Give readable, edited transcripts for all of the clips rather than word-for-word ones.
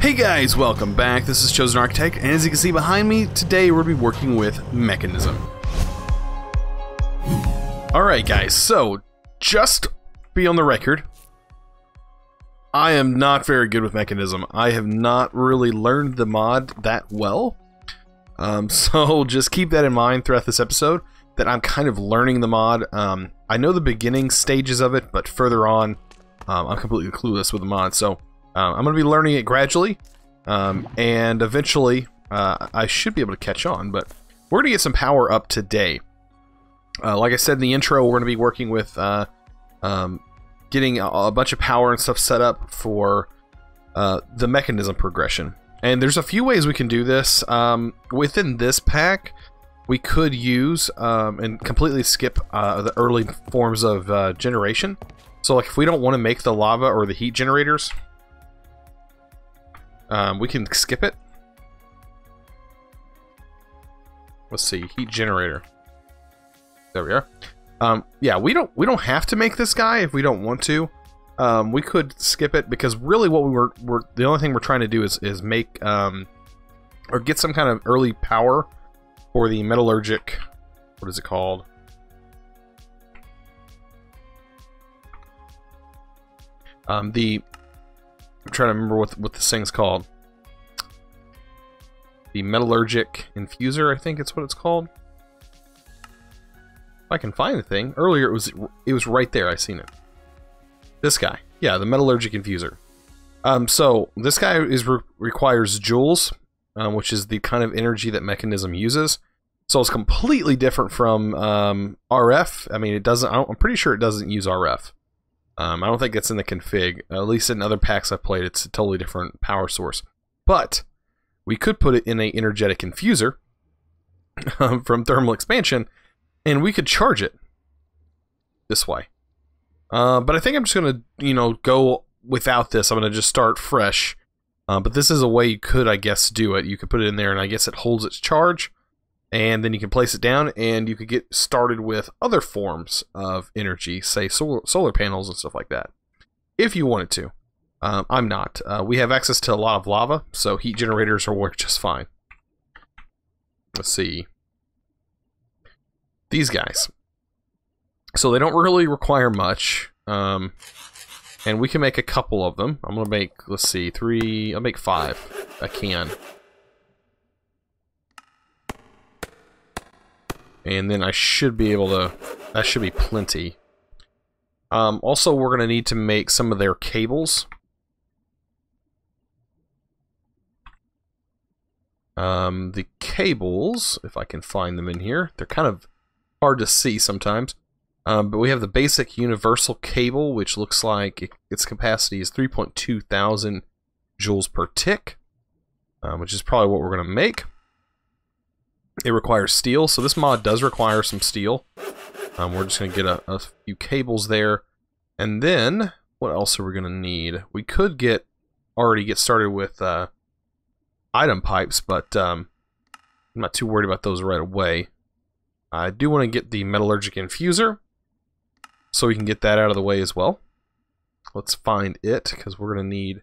Hey guys, welcome back. This is ChosenArchitect, and as you can see behind me, today we're going to be working with Mekanism. Alright guys, so just be on the record, I am not very good with Mekanism. I have not really learned the mod that well. So just keep that in mind throughout this episode, that I'm kind of learning the mod. I know the beginning stages of it, but further on, I'm completely clueless with the mod. So I'm going to be learning it gradually, and eventually I should be able to catch on, but we're going to get some power up today. Like I said in the intro, we're going to be working with getting a bunch of power and stuff set up for the Mekanism progression. And there's a few ways we can do this. Within this pack, we could use and completely skip the early forms of generation. So like if we don't want to make the lava or the heat generators, we can skip it. Let's see, heat generator. There we are. Yeah, we don't have to make this guy if we don't want to. We could skip it because really what we're the only thing we're trying to do is make or get some kind of early power for the metallurgic. What is it called? I'm trying to remember what this thing's called. The metallurgic infuser, I think it's what it's called. If I can find the thing. Earlier it was right there. I seen it. This guy, yeah, the metallurgic infuser. So this guy requires joules, which is the kind of energy that Mekanism uses. So it's completely different from RF. I mean, it doesn't. I'm pretty sure it doesn't use RF. I don't think it's in the config. At least in other packs I've played, it's a totally different power source. But we could put it in an energetic infuser from thermal expansion, and we could charge it this way. But I think I'm just gonna, go without this. I'm gonna just start fresh. But this is a way you could, I guess, do it. You could put it in there, and I guess it holds its charge, and then you can place it down, and you could get started with other forms of energy, say solar panels and stuff like that, if you wanted to. I'm not. We have access to a lot of lava, so heat generators will work just fine. Let's see. These guys. So they don't really require much, and we can make a couple of them. I'm gonna make, let's see, 3. I'll make 5. I can. And then I should be able to. That should be plenty. Also, we're gonna need to make some of their cables. The cables, if I can find them in here, they're kind of hard to see sometimes. But we have the basic universal cable, which looks like its capacity is 3.2 thousand joules per tick, which is probably what we're going to make. It requires steel, so this mod does require some steel. We're just going to get a few cables there. And then, what else are we going to need? We could already get started with item pipes, but I'm not too worried about those right away. I do want to get the metallurgic infuser, so we can get that out of the way as well. Let's find it, because we're gonna need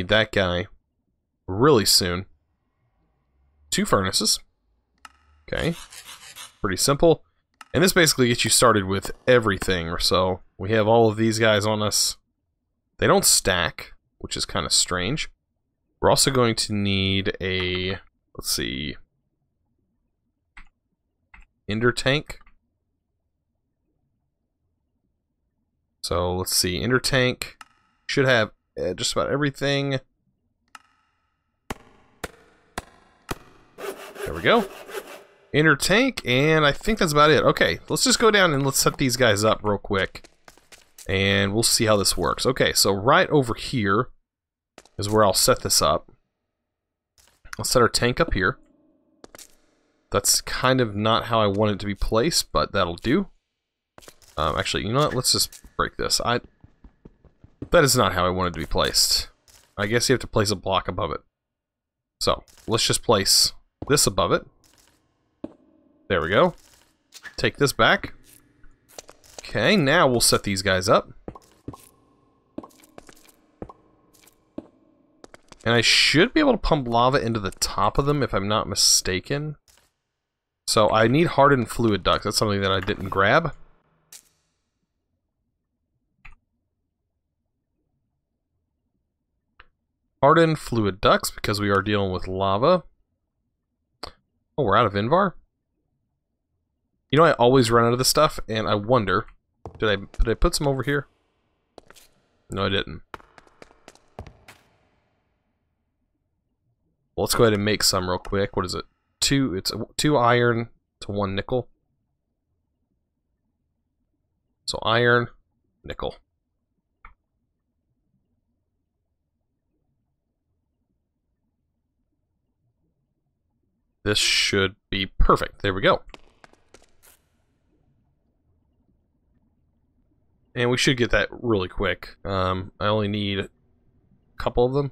that guy really soon. 2 furnaces. Okay, pretty simple. And this basically gets you started with everything. So we have all of these guys on us. They don't stack, which is kind of strange. We're also going to need a, let's see, ender tank. So let's see, ender tank should have just about everything. There we go. Ender tank, and I think that's about it. Okay, let's just go down and let's set these guys up real quick, and we'll see how this works. Okay, so right over here is where I'll set this up. I'll set our tank up here. That's kind of not how I want it to be placed, but that'll do. Actually, you know what? Let's just break this. That is not how I want it to be placed. I guess you have to place a block above it. So, let's just place this above it. There we go. Take this back. Okay, now we'll set these guys up. And I should be able to pump lava into the top of them if I'm not mistaken. So I need hardened fluid ducts. That's something that I didn't grab. Hardened fluid ducts because we are dealing with lava. Oh, we're out of Invar? You know, I always run out of this stuff, and I wonder, did I put some over here? No, I didn't. Well, let's go ahead and make some real quick. What is it? It's 2 iron to 1 nickel. So iron, nickel. This should be perfect. There we go. And we should get that really quick. I only need a couple of them.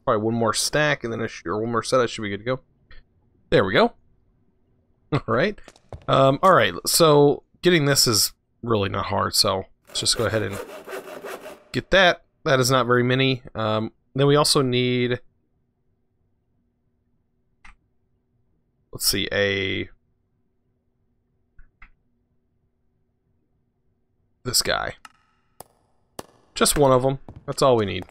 Probably one more stack, and then or one more set. I should be good to go. There we go. All right. All right. So getting this is really not hard. So let's just go ahead and get that. That is not very many. Then we also need. Let's see, this guy. Just one of them. That's all we need.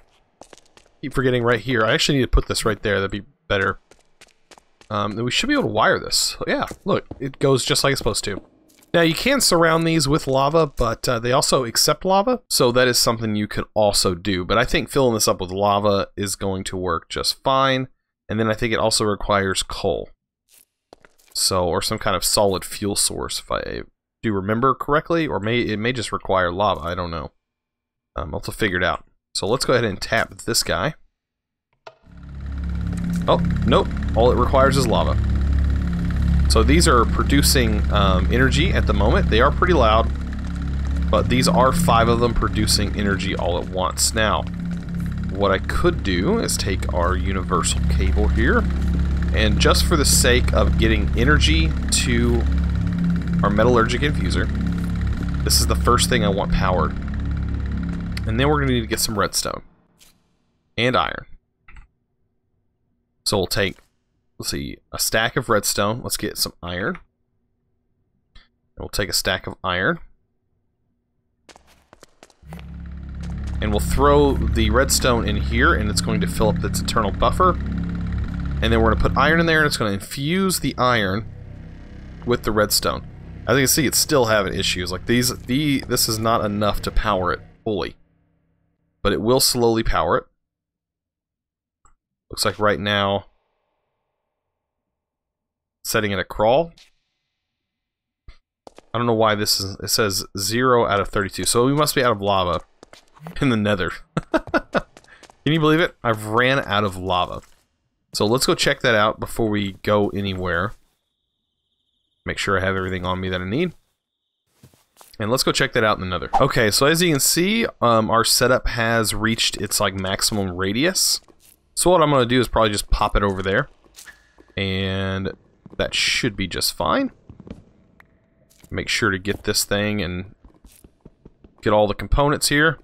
Keep forgetting right here. I actually need to put this right there. That'd be better. Then we should be able to wire this. Yeah, look, it goes just like it's supposed to. Now you can surround these with lava, but they also accept lava, so that is something you could also do. But I think filling this up with lava is going to work just fine. And then I think it also requires coal. So, or some kind of solid fuel source, if I do remember correctly, or it may just require lava, I don't know. I'll have to figure it out. So let's go ahead and tap this guy. Oh, nope, all it requires is lava. So these are producing energy at the moment. They are pretty loud, but these are 5 of them producing energy all at once. Now, what I could do is take our universal cable here, and just for the sake of getting energy to our metallurgic infuser, this is the first thing I want powered. And then we're going to need to get some redstone. And iron. So we'll take, let's see, a stack of redstone. Let's get some iron. And we'll take a stack of iron. And we'll throw the redstone in here, and it's going to fill up its internal buffer. And then we're going to put iron in there, and it's going to infuse the iron with the redstone. As you can see, it's still having issues. Like this is not enough to power it fully. But it will slowly power it. Looks like right now, setting it a crawl. I don't know why this is, it says 0 out of 32. So we must be out of lava in the nether. Can you believe it? I've ran out of lava. So let's go check that out before we go anywhere. Make sure I have everything on me that I need. And let's go check that out in the nether. Okay, so as you can see, our setup has reached its like maximum radius. So what I'm going to do is probably just pop it over there. And that should be just fine. Make sure to get this thing and get all the components here.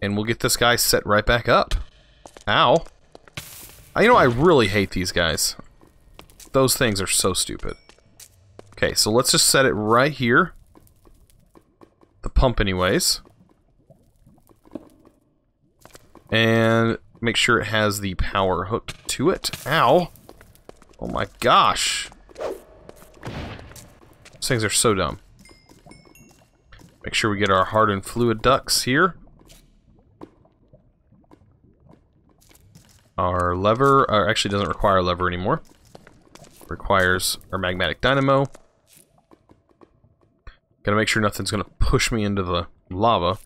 And we'll get this guy set right back up. Ow. You know, I really hate these guys. Those things are so stupid. Okay, so let's just set it right here. The pump anyways. And make sure it has the power hooked to it. Ow. Oh my gosh. These things are so dumb. Make sure we get our hardened fluid ducts here. Our lever, actually doesn't require a lever anymore. Requires our magmatic dynamo. Gotta make sure nothing's gonna push me into the lava.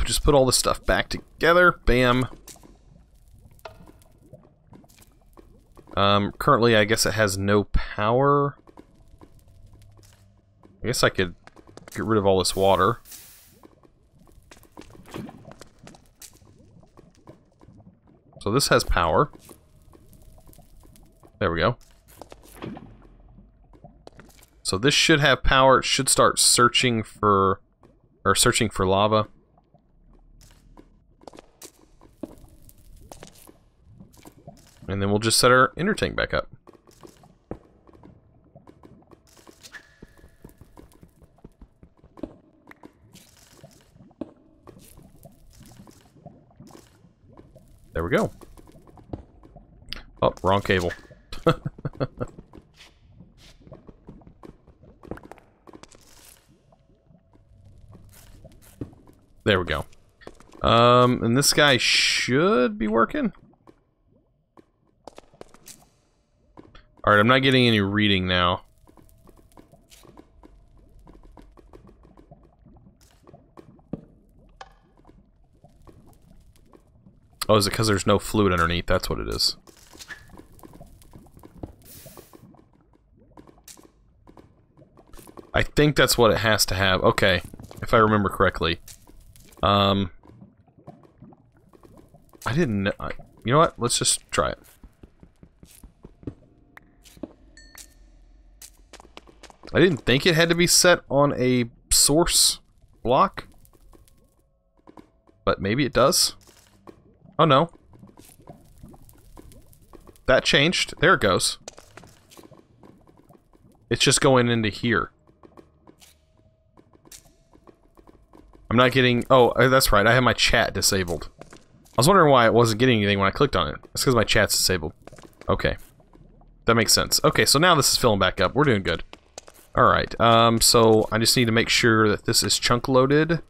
Just put all this stuff back together. Bam. Currently, I guess it has no power. I guess I could get rid of all this water. So this has power. There we go. So this should have power. It should start searching for lava. And then we'll just set our inner tank back up. There we go. Oh, wrong cable. There we go. And this guy should be working. Alright, I'm not getting any reading now. Oh, is it because there's no fluid underneath? That's what it is. I think that's what it has to have. Okay, if I remember correctly. I didn't know. You know what? Let's just try it. I didn't think it had to be set on a source block. But maybe it does. Oh no. That changed. There it goes. It's just going into here. I'm not getting... Oh, that's right. I have my chat disabled. I was wondering why it wasn't getting anything when I clicked on it. It's because my chat's disabled. Okay. That makes sense. Okay, so now this is filling back up. We're doing good. Alright, so I just need to make sure that this is chunk loaded.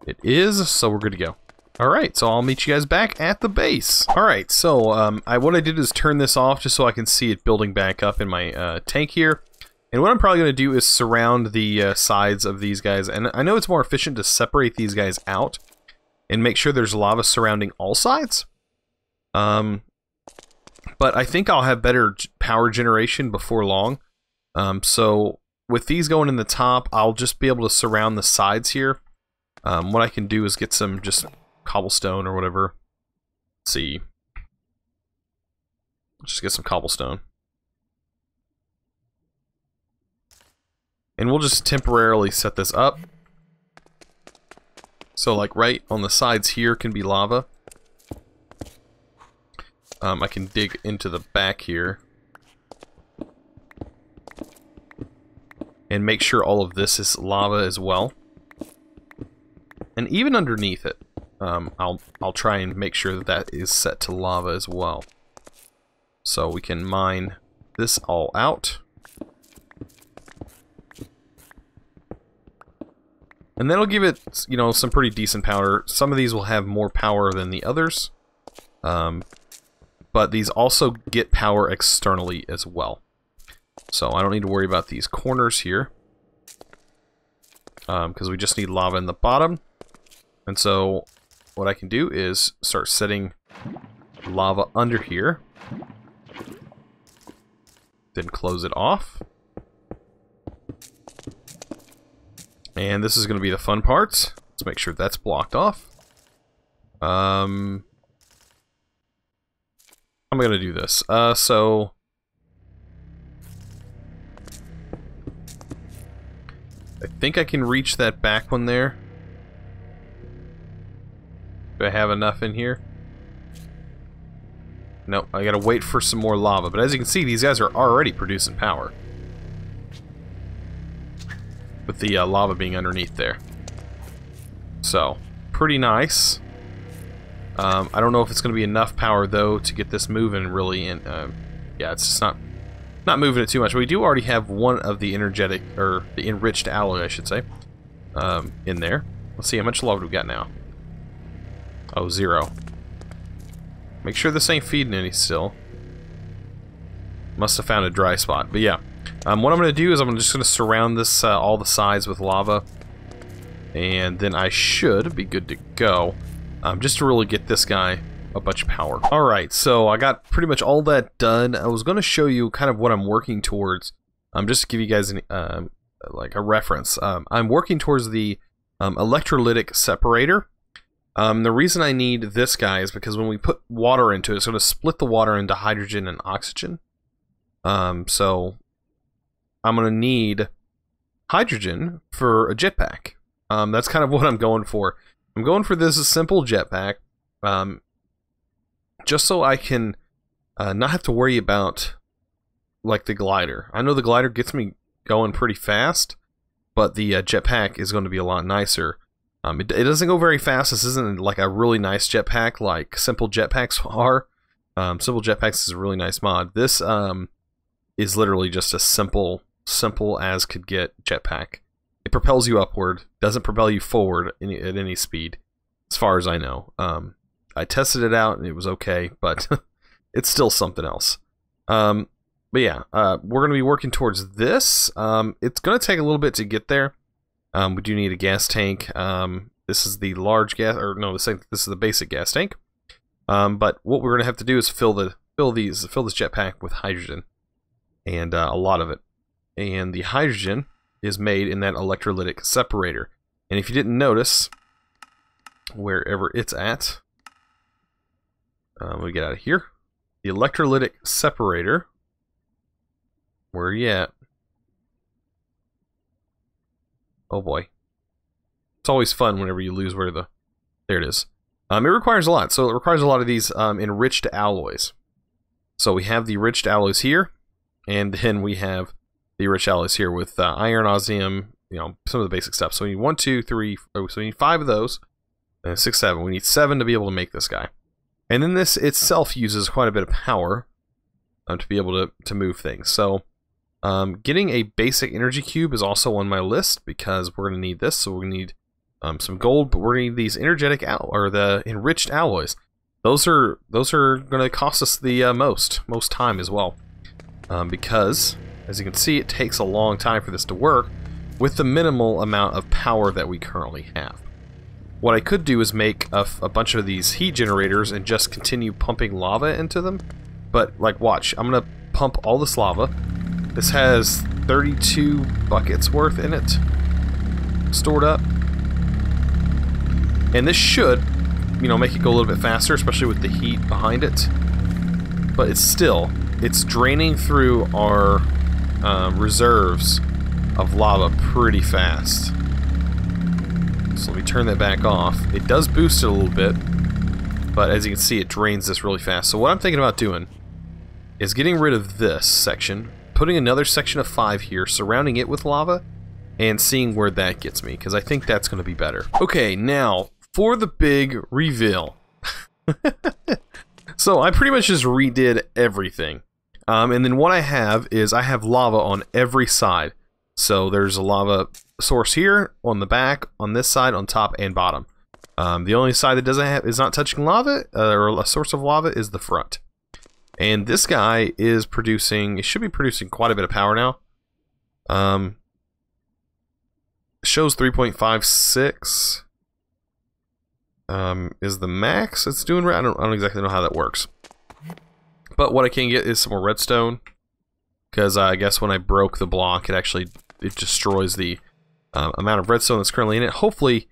It is, so we're good to go. Alright, so I'll meet you guys back at the base. Alright, so what I did is turn this off just so I can see it building back up in my tank here. And what I'm probably going to do is surround the sides of these guys. And I know it's more efficient to separate these guys out and make sure there's lava surrounding all sides. But I think I'll have better power generation before long. So with these going in the top, I'll just be able to surround the sides here. What I can do is get some just cobblestone or whatever. Let's see. Just get some cobblestone. And we'll just temporarily set this up. So like right on the sides here can be lava. I can dig into the back here. And make sure all of this is lava as well. And even underneath it, I'll try and make sure that that is set to lava as well. So we can mine this all out. And that'll give it, you know, some pretty decent power. Some of these will have more power than the others. But these also get power externally as well. So I don't need to worry about these corners here. Because we just need lava in the bottom. And so what I can do is start setting lava under here. Then close it off. And this is going to be the fun part. Let's make sure that's blocked off. I'm going to do this. So I think I can reach that back one there. Do I have enough in here? No, I gotta wait for some more lava. But as you can see, these guys are already producing power. With the lava being underneath there. So, pretty nice. I don't know if it's going to be enough power, though, to get this moving, really. And yeah, it's just not moving it too much. We do already have one of the energetic, or the enriched alloy, I should say, in there. Let's see, how much lava do we got now? Oh, 0. Make sure this ain't feeding any still. Must have found a dry spot, but yeah. What I'm going to do is I'm just going to surround this, all the sides with lava. And then I should be good to go. Just to really get this guy a bunch of power. Alright, so I got pretty much all that done. I was going to show you kind of what I'm working towards. Just to give you guys an, like a reference. I'm working towards the electrolytic separator. The reason I need this guy is because when we put water into it, it's going to split the water into hydrogen and oxygen. So I'm going to need hydrogen for a jetpack. That's kind of what I'm going for. I'm going for this simple jetpack, just so I can not have to worry about like the glider. I know the glider gets me going pretty fast, but the jetpack is going to be a lot nicer. It doesn't go very fast. This isn't like a really nice jetpack like simple jetpacks are. Simple jetpacks is a really nice mod. This is literally just a simple as could get jetpack. It propels you upward, doesn't propel you forward at any speed, as far as I know. I tested it out and it was okay, but it's still something else. But yeah, we're going to be working towards this. It's going to take a little bit to get there. We do need a gas tank. This is the large gas, or no, this is the basic gas tank. But what we're going to have to do is fill this jetpack with hydrogen, and a lot of it. And the hydrogen is made in that electrolytic separator. And if you didn't notice, wherever it's at, let me get out of here. The electrolytic separator. Where are you at? Oh boy. It's always fun whenever you lose where the... There it is. It requires a lot. So it requires a lot of these enriched alloys. So we have the enriched alloys here, and then we have the enriched alloys here with iron, osmium, you know, some of the basic stuff. So we need 1, 2, 3, so we need 5 of those, and 6, 7. We need 7 to be able to make this guy. And then this itself uses quite a bit of power to be able to move things. So getting a basic energy cube is also on my list because we're going to need this. So we're going to need some gold, but we're going to need these energetic or the enriched alloys. Those are going to cost us the most time as well, because as you can see, it takes a long time for this to work with the minimal amount of power that we currently have. What I could do is make a bunch of these heat generators and just continue pumping lava into them. But like, watch, I'm gonna pump all this lava. This has 32 buckets worth in it stored up, and this should, you know, make it go a little bit faster, especially with the heat behind it. But it's draining through our reserves of lava pretty fast. So let me turn that back off. It does boost it a little bit, but as you can see, it drains this really fast. So what I'm thinking about doing is getting rid of this section, putting another section of 5 here, surrounding it with lava, and seeing where that gets me, because I think that's going to be better. Okay, now for the big reveal. So I pretty much just redid everything. And then what I have is I have lava on every side. So there's a lava source here, on the back, on this side, on top, and bottom. The only side that is not touching lava, or a source of lava, is the front. And this guy is producing, it should be producing quite a bit of power now. Shows 3.56. Is the max it's doing right? I don't exactly know how that works. But what I can get is some more redstone, because I guess when I broke the block, it destroys the amount of redstone that's currently in it. Hopefully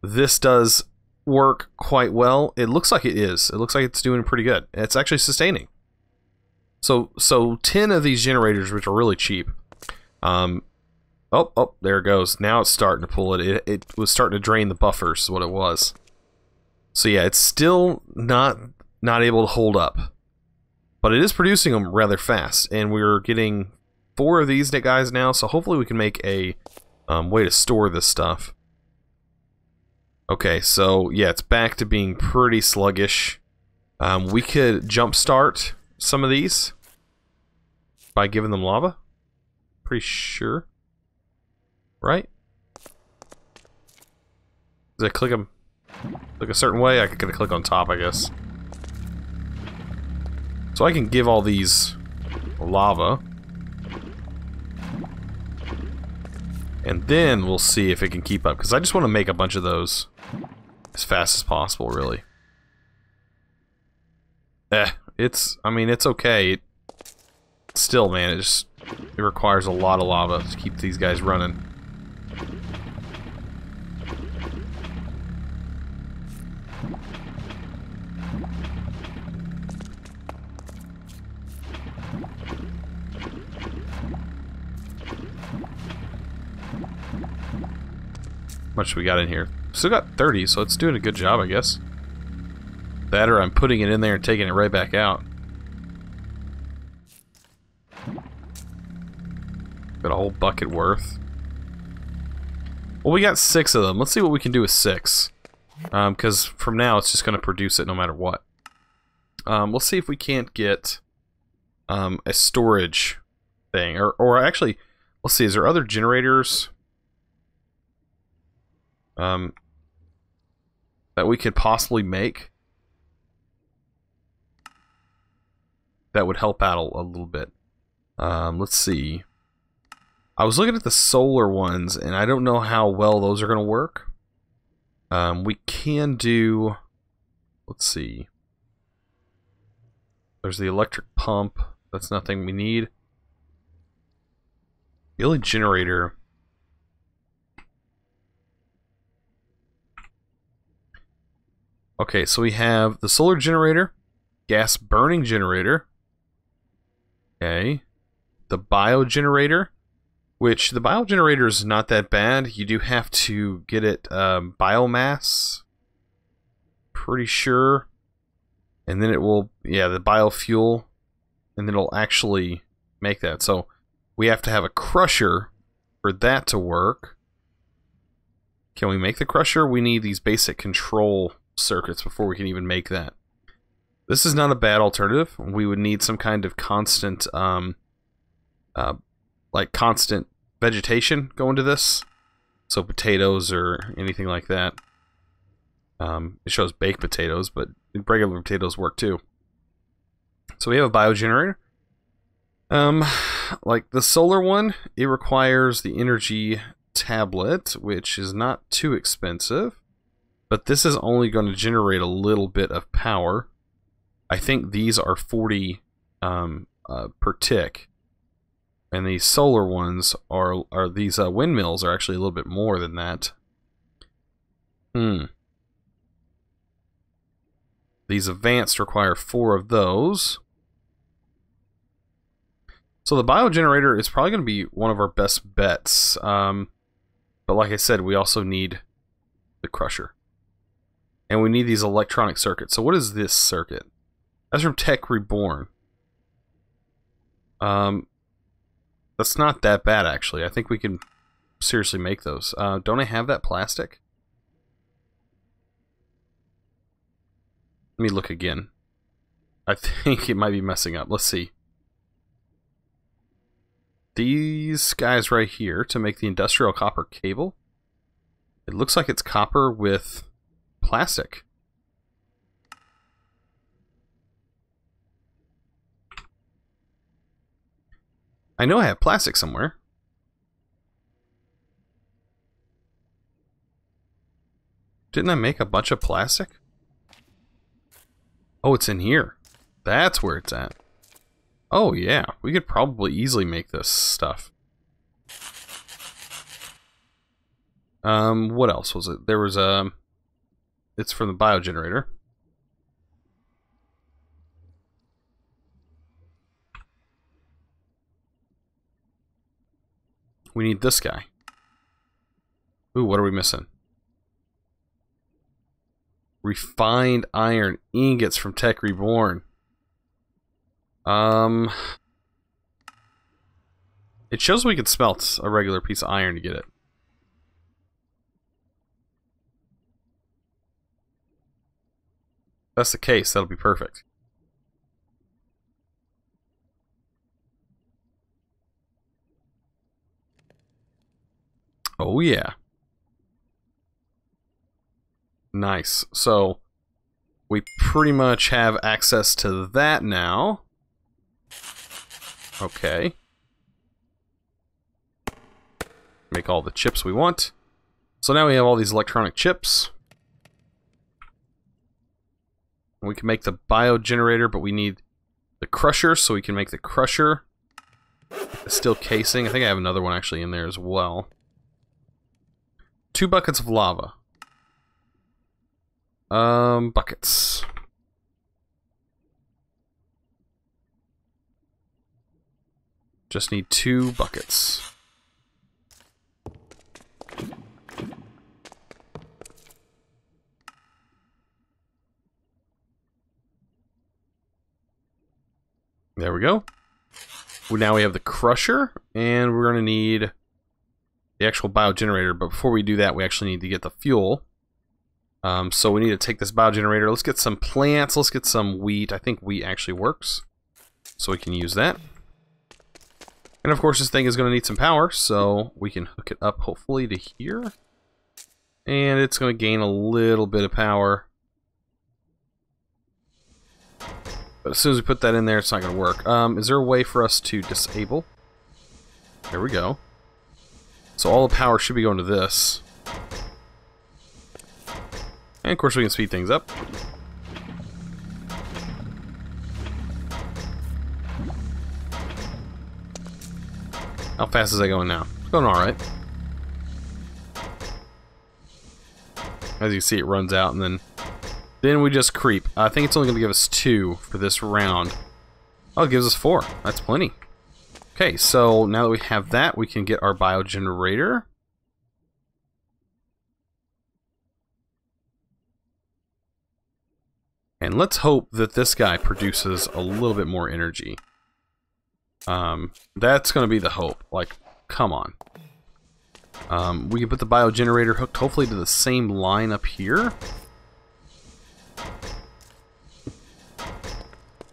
this does work quite well. It looks like it is. It looks like it's doing pretty good. It's actually sustaining. So 10 of these generators, which are really cheap. Oh, there it goes. Now it's starting to pull it. It was starting to drain the buffers, is what it was. So yeah, it's still not able to hold up, but it is producing them rather fast, and we're getting 4 of these guys now. So hopefully we can make a way to store this stuff. Okay, so yeah, it's back to being pretty sluggish. We could jumpstart some of these by giving them lava. Pretty sure, right? Does I click them a certain way? I could click on top, I guess. So I can give all these lava, and then we'll see if it can keep up, because I just want to make a bunch of those as fast as possible, really. I mean, it's okay. Still, man, it requires a lot of lava to keep these guys running. How much we got in here? Still got 30, so it's doing a good job, I guess. That or I'm putting it in there and taking it right back out. Got a whole bucket worth. Well, we got 6 of them. Let's see what we can do with 6. Because from now, it's just going to produce it no matter what. Let's see if we can't get a storage thing. Or actually, let's see, is there other generators that we could possibly make that would help out a little bit? Let's see. I was looking at the solar ones, and I don't know how well those are going to work. We can do... Let's see. There's the electric pump. That's nothing we need. The only generator... Okay, so we have the solar generator, gas burning generator. Okay. The biogenerator. Which, the biogenerator is not that bad. You do have to get it biomass. Pretty sure. And then it will, yeah, the biofuel. And then it'll actually make that. So, we have to have a crusher for that to work. Can we make the crusher? We need these basic control circuits before we can even make that. This is not a bad alternative. We would need some kind of constant, like constant vegetation going to this. So potatoes or anything like that. It shows baked potatoes, but regular potatoes work too. So we have a biogenerator. Like the solar one, it requires the energy tablet, which is not too expensive. But this is only going to generate a little bit of power. I think these are 40 per tick. And these solar ones are these windmills are actually a little bit more than that. These advanced require 4 of those. So the biogenerator is probably going to be one of our best bets. But like I said, we also need the crusher. And we need these electronic circuits. So what is this circuit? That's from Tech Reborn. That's not that bad, actually. I think we can seriously make those. Don't I have that plastic? Let me look again. I think it might be messing up. Let's see. These guys right here to make the industrial copper cable. It looks like it's copper with plastic. I know I have plastic somewhere. Didn't I make a bunch of plastic? Oh, it's in here. That's where it's at. Oh yeah, we could probably easily make this stuff. What else was it? There was it's from the biogenerator. We need this guy. Ooh, what are we missing? Refined iron ingots from Tech Reborn. It shows we could smelt a regular piece of iron to get it. If that's the case, that'll be perfect. Oh yeah. Nice. So, we pretty much have access to that now. Okay. Make all the chips we want. So now we have all these electronic chips. We can make the biogenerator, but we need the crusher, so we can make the crusher. The steel casing. I think I have another one actually in there as well. 2 buckets of lava. Buckets. Just need 2 buckets. There we go. Now we have the crusher, and we're going to need the actual biogenerator. But before we do that, we actually need to get the fuel. So we need to take this biogenerator. Let's get some plants. Let's get some wheat. I think wheat actually works, so we can use that. And of course, this thing is going to need some power, so we can hook it up hopefully to here. And it's going to gain a little bit of power. But as soon as we put that in there, it's not going to work. Is there a way for us to disable? There we go. So all the power should be going to this. And of course we can speed things up. How fast is that going now? It's going alright. As you see, it runs out, and then we just creep. I think it's only going to give us 2 for this round. Oh, it gives us 4. That's plenty. Okay, so now that we have that, we can get our biogenerator. And let's hope that this guy produces a little bit more energy. That's going to be the hope. Like, come on. We can put the biogenerator hooked hopefully to the same line up here.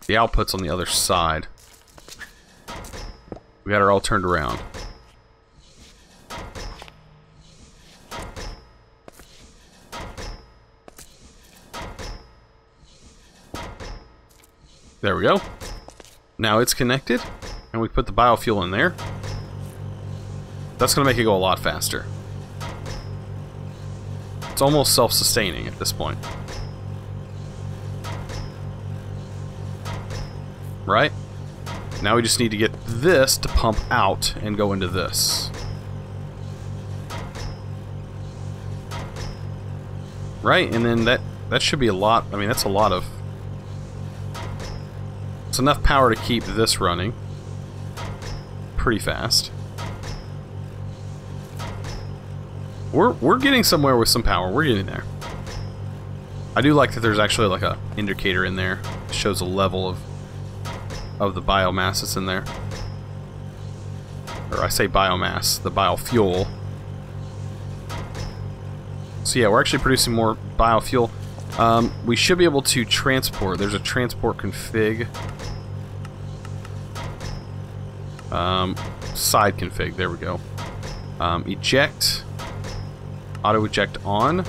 The output's on the other side. We got her all turned around. There we go. Now it's connected, and we put the biofuel in there. That's going to make it go a lot faster. It's almost self-sustaining at this point. Right? Now we just need to get this to pump out and go into this. Right? And then that should be a lot. I mean, that's a lot of... It's enough power to keep this running pretty fast. We're getting somewhere with some power. We're getting there. I do like that there's actually like a indicator in there. It shows a level of the biomass that's in there. Or I say biomass, the biofuel. So yeah, we're actually producing more biofuel. We should be able to transport. There's a transport config. Side config, there we go. Eject. Auto eject on.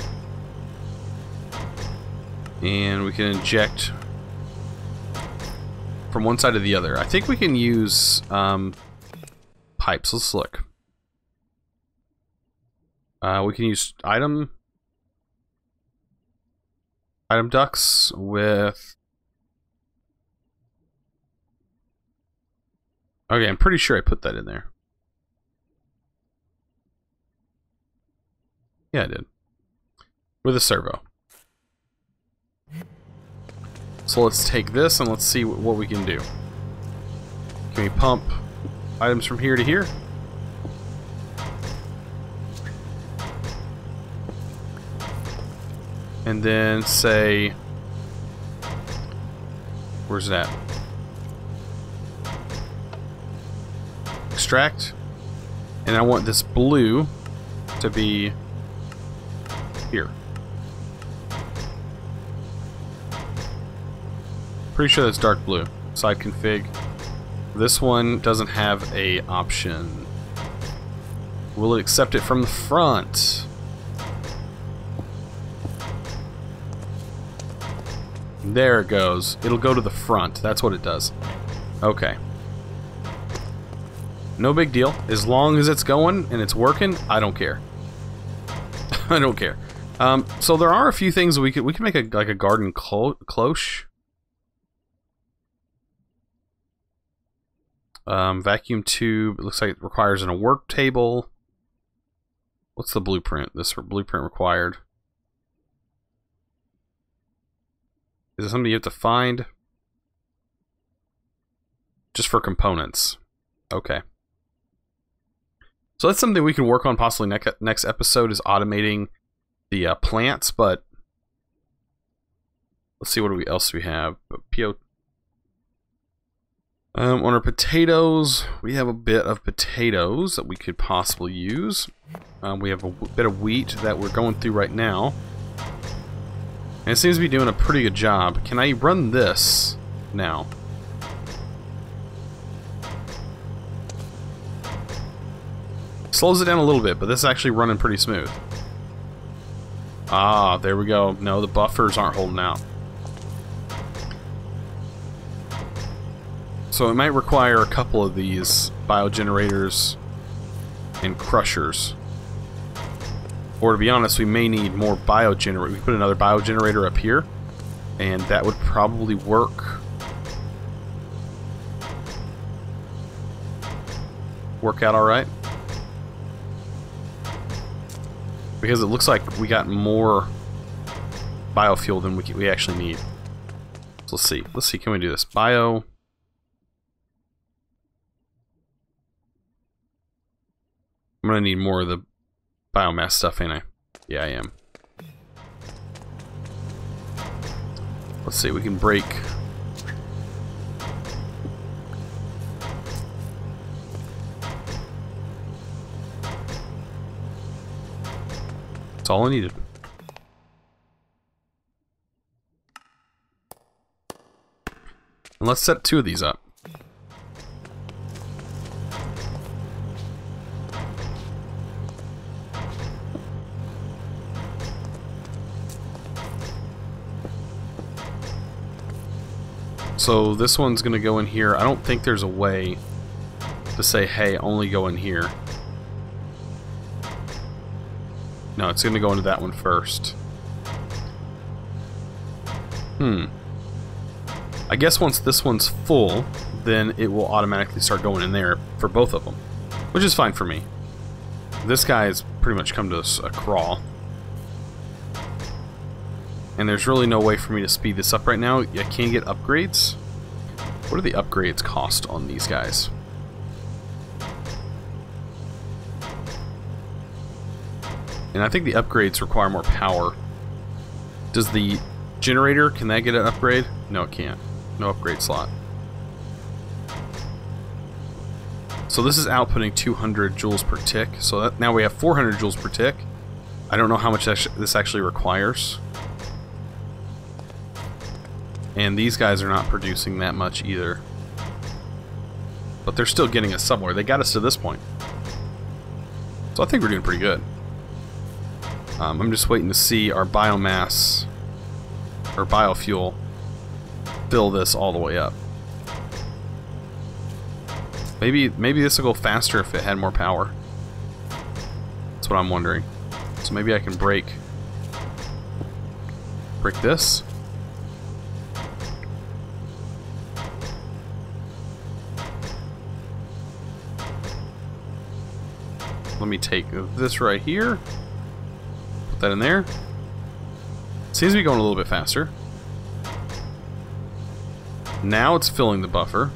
And we can inject from one side to the other. I think we can use pipes. Let's look. We can use item ducts with... Okay, I'm pretty sure I put that in there. Yeah, I did. With a servo. So let's take this and let's see what we can do. Can we pump items from here to here? And then say... Where's it at? Extract. And I want this blue to be here. Pretty sure that's dark blue. Side config. This one doesn't have a option. Will it accept it from the front? There it goes. It'll go to the front. That's what it does. Okay. No big deal. As long as it's going and it's working, I don't care. I don't care. So there are a few things we could make like a garden cloche. Vacuum tube. It looks like it requires a work table. What's the blueprint? This blueprint required. Is it something you have to find? Just for components. Okay. So that's something we can work on possibly next episode, is automating the plants, but let's see what else we have. PO. On our potatoes, we have a bit of potatoes that we could possibly use. We have a bit of wheat that we're going through right now. And it seems to be doing a pretty good job. Can I run this now? Slows it down a little bit, but this is actually running pretty smooth. Ah, there we go. No, the buffers aren't holding out. So it might require a couple of these biogenerators and crushers. Or to be honest, we may need more biogenerators. We put another biogenerator up here, and that would probably work. Work out alright. Because it looks like we got more biofuel than we actually need. So let's see. Let's see, can we do this? Bio... I'm gonna need more of the biomass stuff, ain't I? Yeah, I am. Let's see, we can break... That's all I needed. And let's set 2 of these up. So this one's gonna go in here. I don't think there's a way to say, hey, only go in here. No, it's gonna go into that one first. I guess once this one's full, then it will automatically start going in there for both of them. Which is fine for me. This guy has pretty much come to a crawl. And there's really no way for me to speed this up right now. I can get upgrades. What do the upgrades cost on these guys? And I think the upgrades require more power. Does the generator, can that get an upgrade? No, it can't. No upgrade slot. So this is outputting 200 joules per tick. So that, now we have 400 joules per tick. I don't know how much this actually requires. And these guys are not producing that much either. But they're still getting us somewhere. They got us to this point. So I think we're doing pretty good. I'm just waiting to see our biomass, or biofuel, fill this all the way up. Maybe this will go faster if it had more power. That's what I'm wondering. So maybe I can break this. Let me take this right here, put that in there. Seems to be going a little bit faster. Now it's filling the buffer.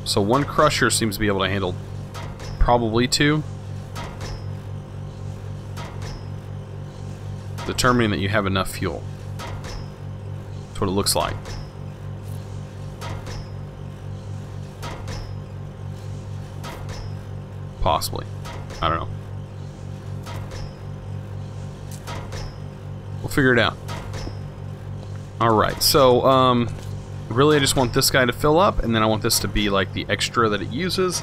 So one crusher seems to be able to handle probably 2. Determining that you have enough fuel. That's what it looks like. Possibly. I don't know. We'll figure it out. Alright, so, really I just want this guy to fill up, and then I want this to be like the extra that it uses.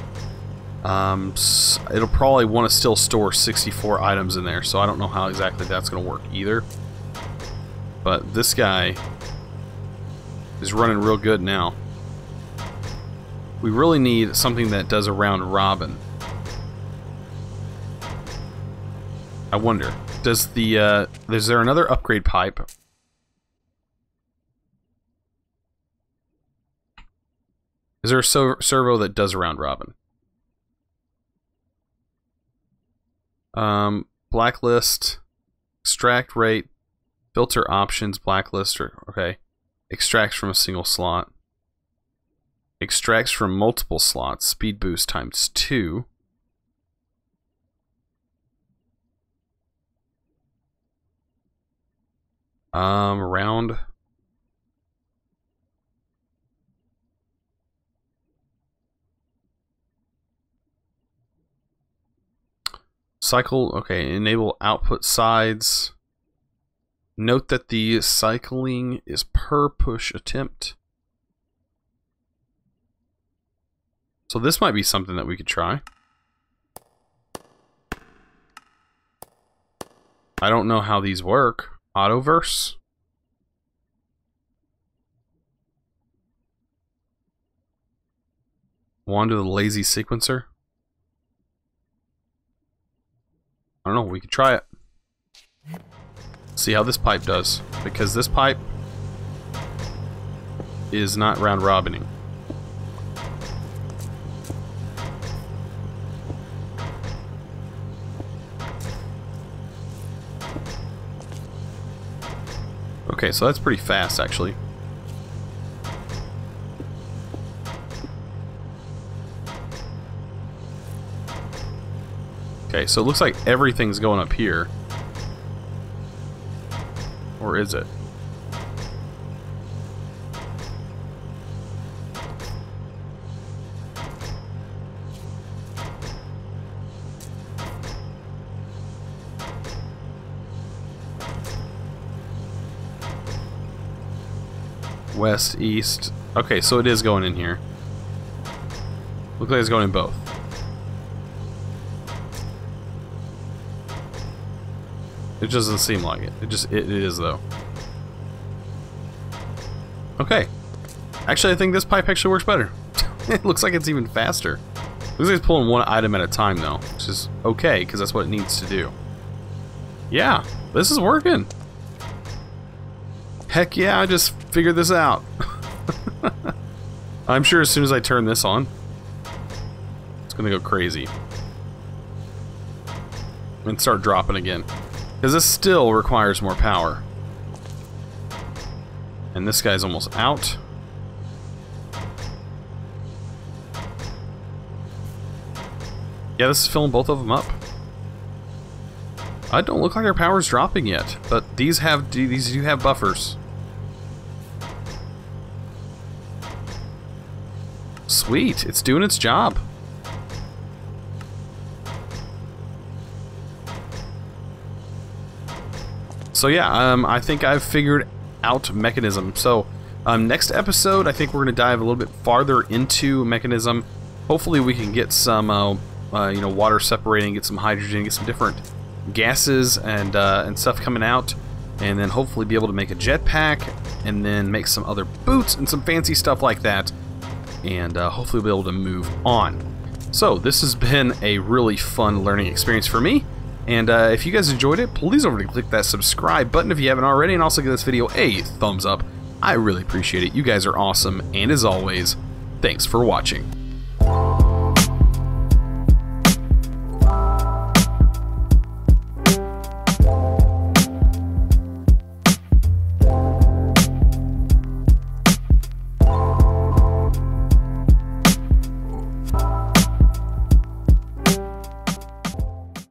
It'll probably want to still store 64 items in there, so I don't know how exactly that's going to work either. But this guy is running real good now. We really need something that does a round robin. I wonder, does the, is there another upgrade pipe? Is there a servo that does a round robin? Blacklist, extract rate, filter options, blacklist, or, okay. Extracts from a single slot. Extracts from multiple slots, speed boost times 2. Around. Cycle, okay, enable output sides. Note that the cycling is per push attempt. So this might be something that we could try. I don't know how these work. Autoverse? Wander the lazy sequencer? I don't know, we could try it. See how this pipe does. Because this pipe is not round robining. Okay, so that's pretty fast actually. Okay, so it looks like everything's going up here. Or is it? West, east. Okay, so it is going in here. Looks like it's going in both. It just doesn't seem like it. It is though. Okay. Actually, I think this pipe actually works better. It looks like it's even faster. Looks like it's pulling one item at a time though, which is okay because that's what it needs to do. Yeah, this is working. Heck yeah, I just figured this out. I'm sure as soon as I turn this on, it's gonna go crazy. And start dropping again. Because this still requires more power. And this guy's almost out. Yeah, this is filling both of them up. I don't look like their power's dropping yet, but these do have buffers. Sweet, it's doing its job. So yeah, I think I've figured out Mekanism. So next episode, I think we're going to dive a little bit farther into Mekanism. Hopefully we can get some you know, water separating, get some hydrogen, get some different gases and stuff coming out, and then hopefully be able to make a jetpack, and then make some other boots and some fancy stuff like that, and hopefully we'll be able to move on. So this has been a really fun learning experience for me. And if you guys enjoyed it, please don't forget to click that subscribe button if you haven't already, and also give this video a thumbs up. I really appreciate it. You guys are awesome, and as always, thanks for watching.